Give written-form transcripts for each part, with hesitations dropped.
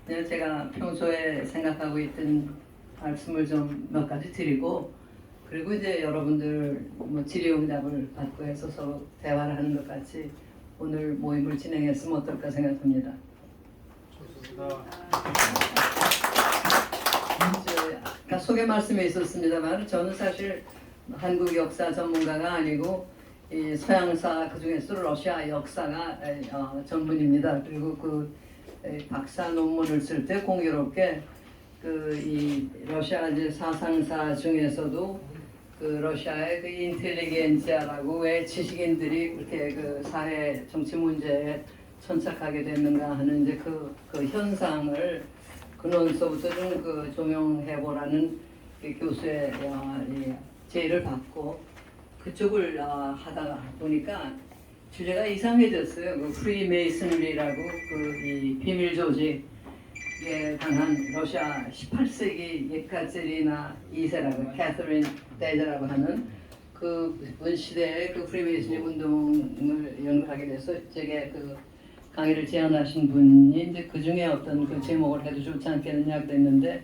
네, 제가 평소에 생각하고 있던 말씀을 좀 몇 가지 드리고, 그리고 이제 여러분들 뭐 질의응답을 받고 해서 서로 대화를 하는 것 같이 오늘 모임을 진행했으면 어떨까 생각합니다. 좋습니다. 이제 아까 소개 말씀에 있었습니다만 저는 사실 한국 역사 전문가가 아니고 이 서양사 그중에서 러시아 역사가 전문입니다. 그리고 그 박사 논문을 쓸 때 공교롭게 그 이 러시아 이제 사상사 중에서도 그 러시아의 그 인텔리겐치아라고 왜 지식인들이 그렇게 그 사회 정치 문제에 천착하게 됐는가 하는 이제 그 현상을 근원서부터 좀 그 조명해 보라는 그 교수의 제의를 받고 그쪽을 하다가 보니까 주제가 이상해졌어요. 그 프리메이슨리라고 그 이 비밀 조직에 관한 러시아 18세기 예카제리나 2세라고 캐서린 대제라고 하는 그 시대의 그 프리메이슨리 운동을 연구하게 돼서 제게 그 강의를 제안하신 분이 이제 그 중에 어떤 그 제목을 해도 좋지 않겠느냐 그랬는데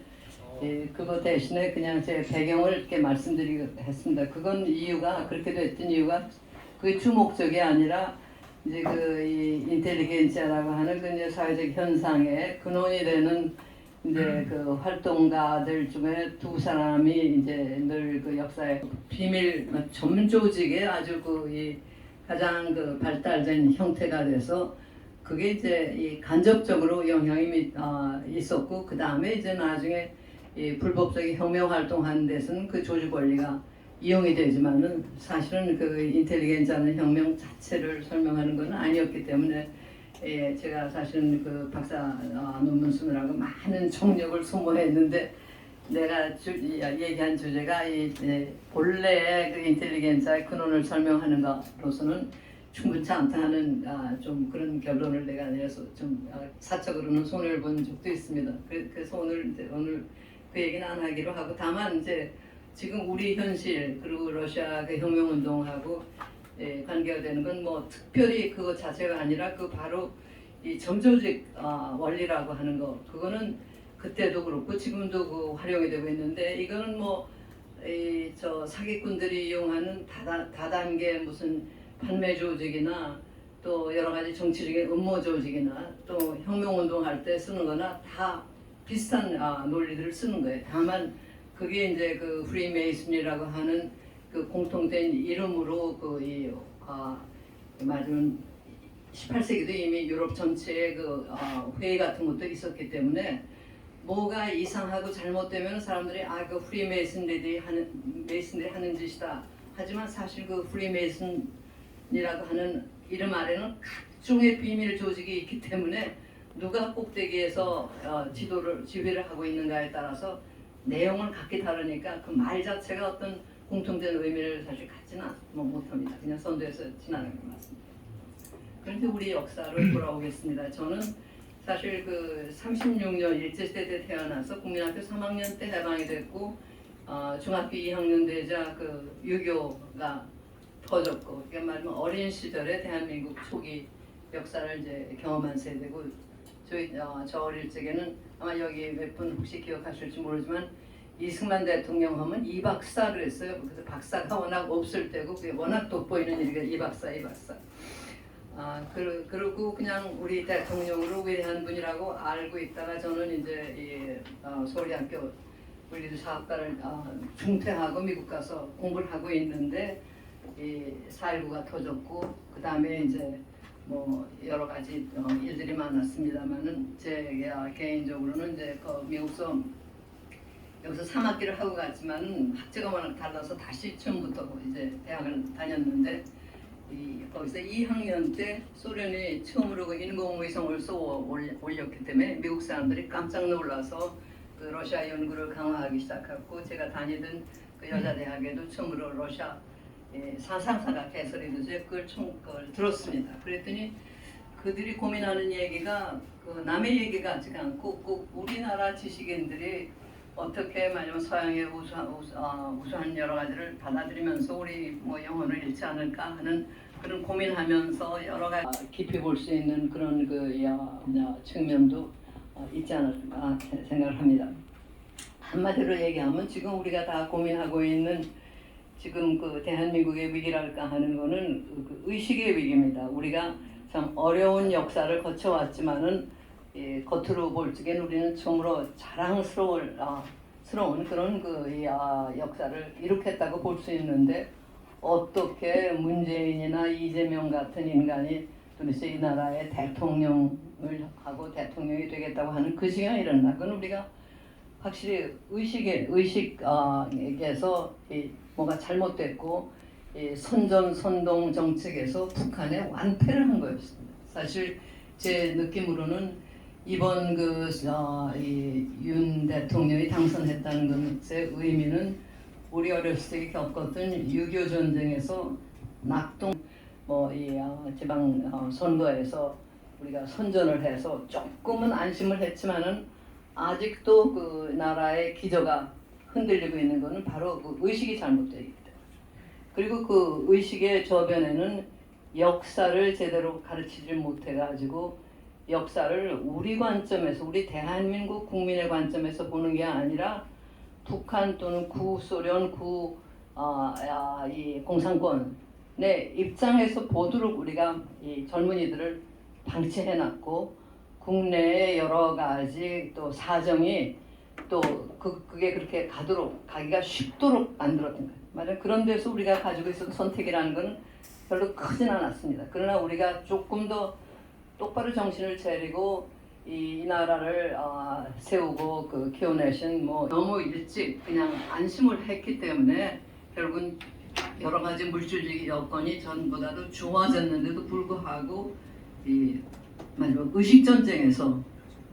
그거 대신에 그냥 제 배경을 이렇게 말씀드리고 했습니다. 그건 이유가 그렇게 됐던 이유가 그게 주목적이 아니라 이제 그 이 인텔리겐치아라고 하는 그 이제 사회적 현상의 근원이 되는 이제 그 활동가들 중에 두 사람이 이제 늘 그 역사의 비밀 전문 조직의 아주 그 이 가장 그 발달된 형태가 돼서 그게 이제 이 간접적으로 영향이 있었고 그 다음에 이제 나중에 이 불법적인 혁명 활동하는 데서는 그 조직 권리가 이용이 되지만은 사실은 그 인텔리겐자는 혁명 자체를 설명하는 것은 아니었기 때문에 제가 사실은 그 박사 논문 쓰느라고 많은 정력을 소모했는데 내가 얘기한 주제가 본래의 그 인텔리겐자의 근원을 설명하는 것으로서는 충분치 않다 하는 좀 그런 결론을 내가 내서 좀 사적으로는 손해를 본 적도 있습니다. 그래서 오늘 그 얘기는 안 하기로 하고 다만 이제 지금 우리 현실 그리고 러시아 그 혁명운동하고 관계가 되는 건 뭐 특별히 그것 자체가 아니라 그 바로 이 점조직 원리라고 하는 거 그거는 그때도 그렇고 지금도 그 활용이 되고 있는데 이거는 뭐 저 사기꾼들이 이용하는 다단계 무슨 판매 조직이나 또 여러 가지 정치적인 음모 조직이나 또 혁명운동 할 때 쓰는 거나 다 비슷한 논리들을 쓰는 거예요. 다만 그게 이제 그 프리메이슨이라고 하는 그 공통된 이름으로 맞으면 18세기도 이미 유럽 전체에 그 회의 같은 것도 있었기 때문에 뭐가 이상하고 잘못되면 사람들이 그 프리메이슨들이 하는 짓이다. 하지만 사실 그 프리메이슨이라고 하는 이름 아래는 각종의 비밀 조직이 있기 때문에 누가 꼭대기에서 지휘를 하고 있는가에 따라서 내용을 각기 다르니까 그 말 자체가 어떤 공통된 의미를 사실 갖지는 못합니다. 그냥 선도해서 지나가는 것 같습니다. 그런데 우리 역사를 돌아오겠습니다. 저는 사실 그 36년 일제시대 때 태어나서 국민학교 3학년 때 해방이 됐고 중학교 2학년 되자 그 유교가 터졌고 그게 말하면 어린 시절에 대한민국 초기 역사를 이제 경험한 세대고 저 어릴 적에는 아마 여기 몇 분 혹시 기억하실지 모르지만 이승만 대통령 하면 이박사 그랬어요. 그래서 박사가 워낙 없을 때고 그게 워낙 돋보이는 일이가 이박사. 그리고 그냥 우리 대통령으로 위대한 분이라고 알고 있다가 저는 이제 서울대학교 물리사학과를 중퇴하고 미국 가서 공부를 하고 있는데 4.19가 터졌고 그 다음에 이제 뭐 여러 가지 일들이 많았습니다만은 제 개인적으로는 이제 미국서 여기서 3학기를 하고 갔지만 학제가 워낙 달라서 다시 처음부터 이제 대학을 다녔는데 거기서 2학년 때 소련이 처음으로 그 인공위성을 쏘아 올렸기 때문에 미국 사람들이 깜짝 놀라서 그 러시아 연구를 강화하기 시작했고 제가 다니던 그 여자 대학에도 처음으로 러시아 사상사가 개설이 돼서 그걸 들었습니다. 그랬더니 그들이 고민하는 얘기가 그 남의 얘기 같지가 않고 꼭 우리나라 지식인들이 어떻게 말하면 서양의 우수한 여러 가지를 받아들이면서 우리 뭐 영혼을 잃지 않을까 하는 그런 고민하면서 여러 가지 깊이 볼 수 있는 그런 그 측면도 있지 않았을까 생각을 합니다. 한마디로 얘기하면 지금 우리가 다 고민하고 있는 지금 그 대한민국의 위기랄까 하는 거는 그 의식의 위기입니다. 우리가 참 어려운 역사를 거쳐왔지만은 겉으로 볼 적엔 우리는 처음으로 자랑스러운 그런 역사를 이룩했다고 볼 수 있는데 어떻게 문재인이나 이재명 같은 인간이 도대체 이 나라의 대통령을 하고 대통령이 되겠다고 하는 그 시간이 일어나. 그건 우리가 확실히 의식에서 뭐가 잘못됐고 선동 정책에서 북한의 완패를 한 거였습니다. 사실 제 느낌으로는 이번 윤 대통령이 당선했다는 것의 의미는 우리 어렸을 때 겪었던 6.25 전쟁에서 낙동 지방 선거에서 우리가 선전을 해서 조금은 안심을 했지만은 아직도 그 나라의 기저가 흔들리고 있는 것은 바로 그 의식이 잘못되어 있기 때문에. 그리고 그 의식의 저변에는 역사를 제대로 가르치지 못해가지고 역사를 우리 관점에서, 우리 대한민국 국민의 관점에서 보는 게 아니라 북한 또는 구소련, 이 공산권의 입장에서 보도록 우리가 이 젊은이들을 방치해놨고 국내의 여러 가지 또 사정이 또 그게 그렇게 가기가 쉽도록 만들었던 거예요. 맞아요. 그런 데서 우리가 가지고 있었던 선택이라는 것은 별로 크진 않았습니다. 그러나 우리가 조금 더 똑바로 정신을 차리고 이 나라를 세우고 키워내신 너무 일찍 그냥 안심을 했기 때문에 결국은 여러 가지 물질적 여건이 전보다도 좋아졌는데도 불구하고 마지막 의식 전쟁에서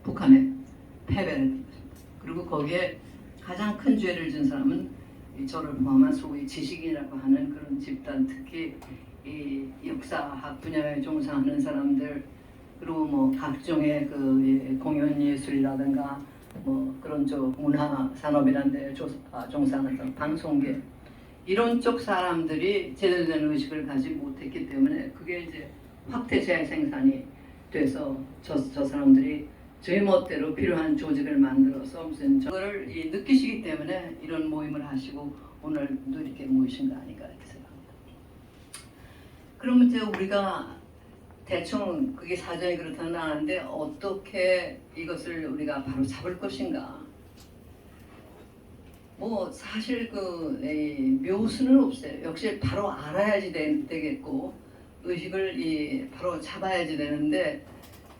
북한에 패배를 했습니다. 그리고 거기에 가장 큰 죄를 진 사람은 저를 포함한 소위 지식인이라고 하는 그런 집단, 특히 이 역사학 분야에 종사하는 사람들, 그리고 각종의 공연 예술이라든가 그런 쪽 문화 산업이라는 데 종사하는 방송계, 이런 쪽 사람들이 제대로 된 의식을 가지지 못했기 때문에 그게 이제 확대 재생산이 돼서 저 사람들이 제 멋대로 필요한 조직을 만들어서 무슨 저거를 느끼시기 때문에 이런 모임을 하시고 오늘도 이렇게 모이신 거 아닌가 이렇게 생각합니다. 그러면 이제 우리가 대충 그게 사정이 그렇다는 아는데 어떻게 이것을 우리가 바로 잡을 것인가? 사실 묘수는 없어요. 역시 바로 알아야지 되겠고 의식을 바로 잡아야지 되는데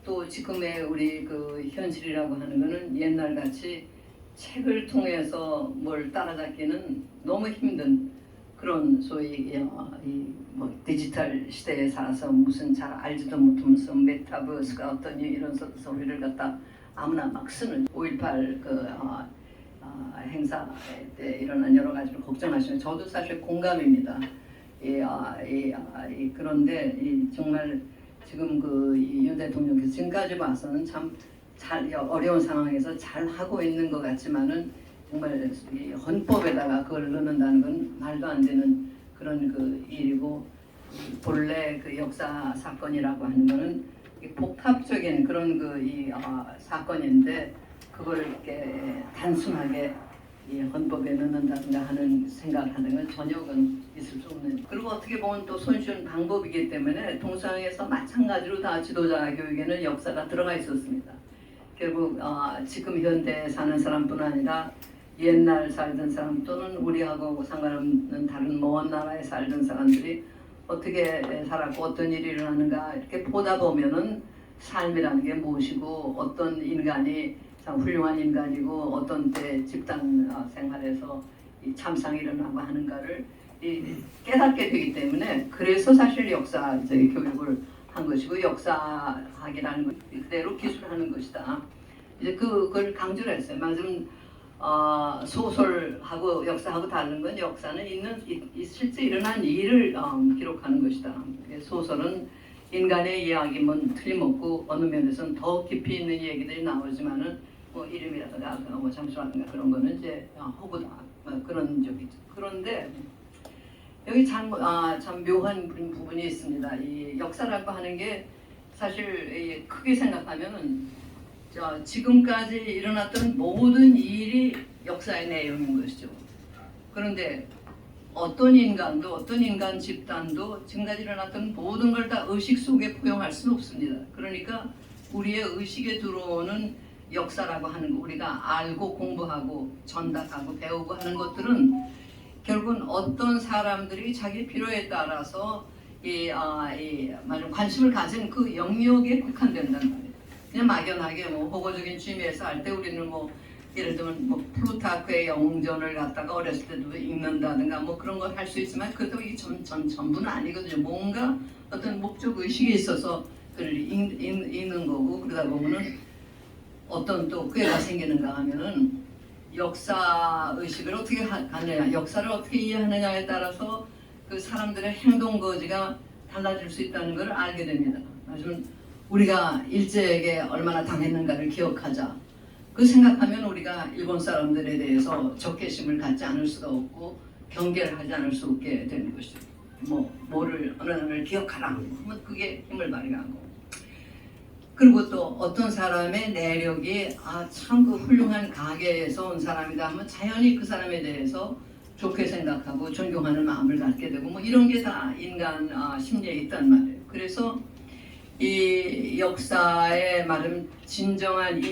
또 지금의 우리 현실이라고 하는 거는 옛날같이 책을 통해서 뭘 따라잡기는 너무 힘든 그런 소위 디지털 시대에 살아서 무슨 잘 알지도 못하면서 메타버스가 어떠니 이런 소리를 갖다 아무나 막 쓰는 5.18 행사 때 일어난 여러 가지를 걱정하시는 저도 사실 공감입니다. 그런데 정말 지금 윤 대통령께서 지금까지 봐서는 참 어려운 상황에서 잘 하고 있는 것 같지만은 정말 이 헌법에다가 그걸 넣는다는 건 말도 안 되는 그런 일이고 본래 역사 사건이라고 하는 거는 복합적인 그런 사건인데 그걸 이렇게 단순하게 헌법에 넣는다든가 하는 생각하는 건 전혀 있을 수 없는. 그리고 어떻게 보면 또 손쉬운 방법이기 때문에 동서양에서 마찬가지로 다 지도자 교육에는 역사가 들어가 있었습니다. 결국 지금 현대에 사는 사람뿐 아니라 옛날 살던 사람 또는 우리하고 상관없는 다른 먼 나라에 살던 사람들이 어떻게 살았고 어떤 일이 일어나는가 이렇게 보다 보면은 삶이라는 게 무엇이고 어떤 인간이 참 훌륭한 인간이고 어떤 때 집단 생활에서 이 참상이 일어나고 하는가를 깨닫게 되기 때문에 그래서 사실 역사적인 교육을 한 것이고 역사학이라는 건 그대로 기술하는 것이다. 이제 그걸 강조를 했어요. 말하자면 소설하고 역사하고 다른 건 역사는 실제 일어난 일을 기록하는 것이다. 소설은 인간의 이야기면 틀림없고 어느 면에서는 더 깊이 있는 얘기들이 나오지만은 이름이라든가 장수라든가 그런 거는 이제 허구다 그런 적이 있죠. 그런데 여기 참 묘한 부분이 있습니다. 이 역사라고 하는 게 사실 크게 생각하면은 지금까지 일어났던 모든 일이 역사의 내용인 것이죠. 그런데 어떤 인간도 어떤 인간 집단도 지금까지 일어났던 모든 걸 다 의식 속에 포용할 수는 없습니다. 그러니까 우리의 의식에 들어오는 역사라고 하는 거, 우리가 알고 공부하고 전달하고 배우고 하는 것들은 결국은 어떤 사람들이 자기 필요에 따라서 관심을 가진 그 영역에 국한된다는 말이에요. 그냥 막연하게 호거적인 취미에서 할 때 우리는 예를 들면 플루타크의 영웅전을 갖다가 어렸을 때도 읽는다든가 그런 걸 할 수 있지만 그래도 이게 전부는 아니거든요. 뭔가 어떤 목적 의식이 있어서 그걸 읽는 거고, 그러다 보면은 어떤 또 꾀가 생기는가 하면은 역사 의식을 어떻게 하느냐, 역사를 어떻게 이해하느냐에 따라서 그 사람들의 행동 거지가 달라질 수 있다는 걸 알게 됩니다. 아주 우리가 일제에게 얼마나 당했는가를 기억하자. 그 생각하면 우리가 일본 사람들에 대해서 적개심을 갖지 않을 수가 없고 경계를 하지 않을 수 없게 되는 것이죠. 어느 날을 기억하라. 하면 그게 힘을 발휘하고. 그리고 또 어떤 사람의 내력이 참 그 훌륭한 가게에서 온 사람이다 하면 자연히 그 사람에 대해서 좋게 생각하고 존경하는 마음을 갖게 되고 이런 게 다 인간 심리에 있단 말이에요. 그래서 이 역사의 말은 진정한